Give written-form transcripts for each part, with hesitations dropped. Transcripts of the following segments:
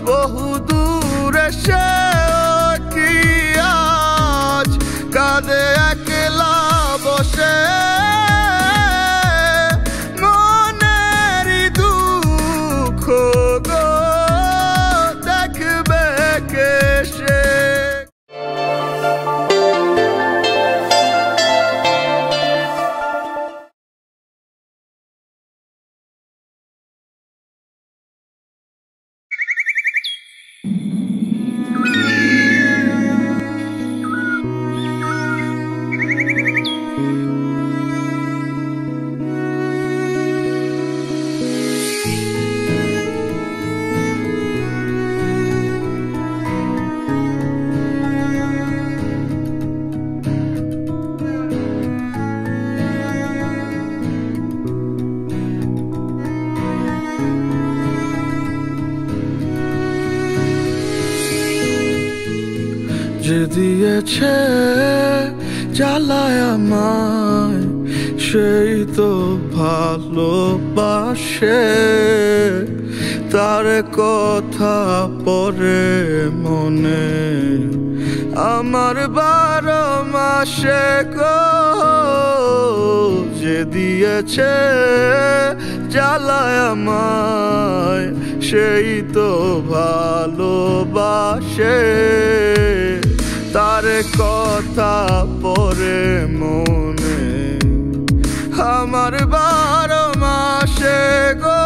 বহু দূরে সে কি আজ কাঁদে একলা বসে মনেরই দুঃখ গো দেখবে কে সে। যে দিয়েছে জ্বালায় আমায় সেই তো ভালোবাসে, তার কথা পড়ে মনে আমার 12 মাসে গো। যে দিয়েছে জ্বালায় আমায় সেই তো ভালোবাসে, তার কথা পড়ে মনে আমার 12 মাসে গো।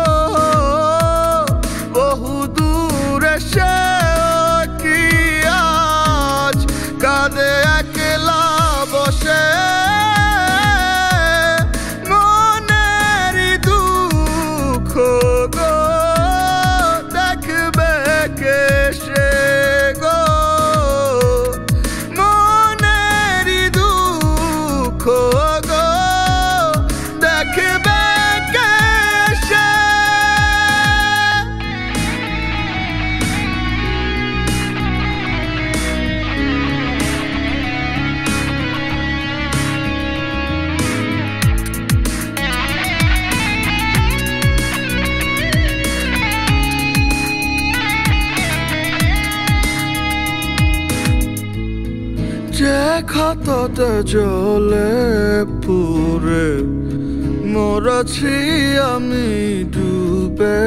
বহু দূরে সে কি আজ কাঁদে একলা বসে মনেরই দুঃখ গো দেখবে কে সে গো। মনেরই দুঃখ গো দেখবে কে সে। যে ক্ষততে জ্বলে পুরে মরেছি আমি ডুবে,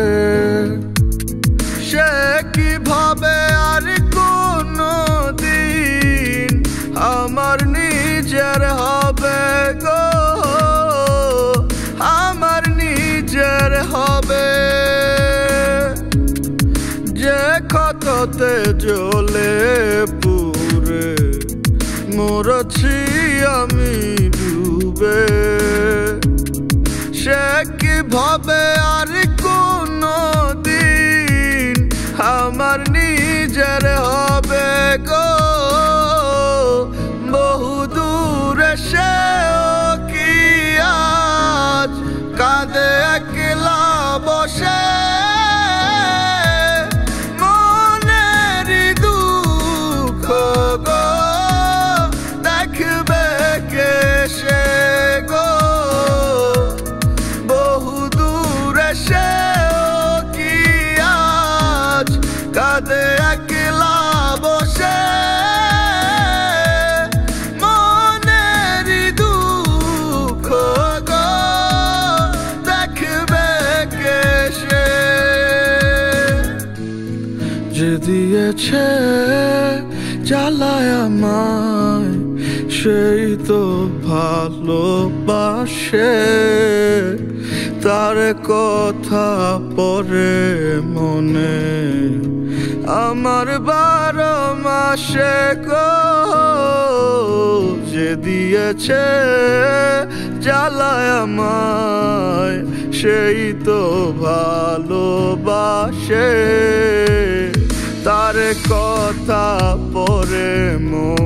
সে কিভাবে আর কোনো দিন আমার নিজের হবে গো, আমার নিজের হবে। যে ক্ষততে জ্বলে পুরে মরেছি আমি ডুবে, সে কিভাবে আর কোনো দিন আমার নিজের হবে গো। বহু দূরে সে কি আজ কাঁদে একলা বসে মনেরই দুঃখ গো দেখবে কে সে গো। বহু দূরে সে কি আজ কাঁদে একলা বসে মনেরই দুঃখ গো দেখবে কে সে। যে দিয়েছে জ্বালায় আমায় সেই তো ভালোবাসে, তার কথা পড়ে মনে আমার 12 মাসে গো। যে দিয়েছে জ্বালায় আমায় সেই তো ভালোবাসে, তার কথা পড়ে মনে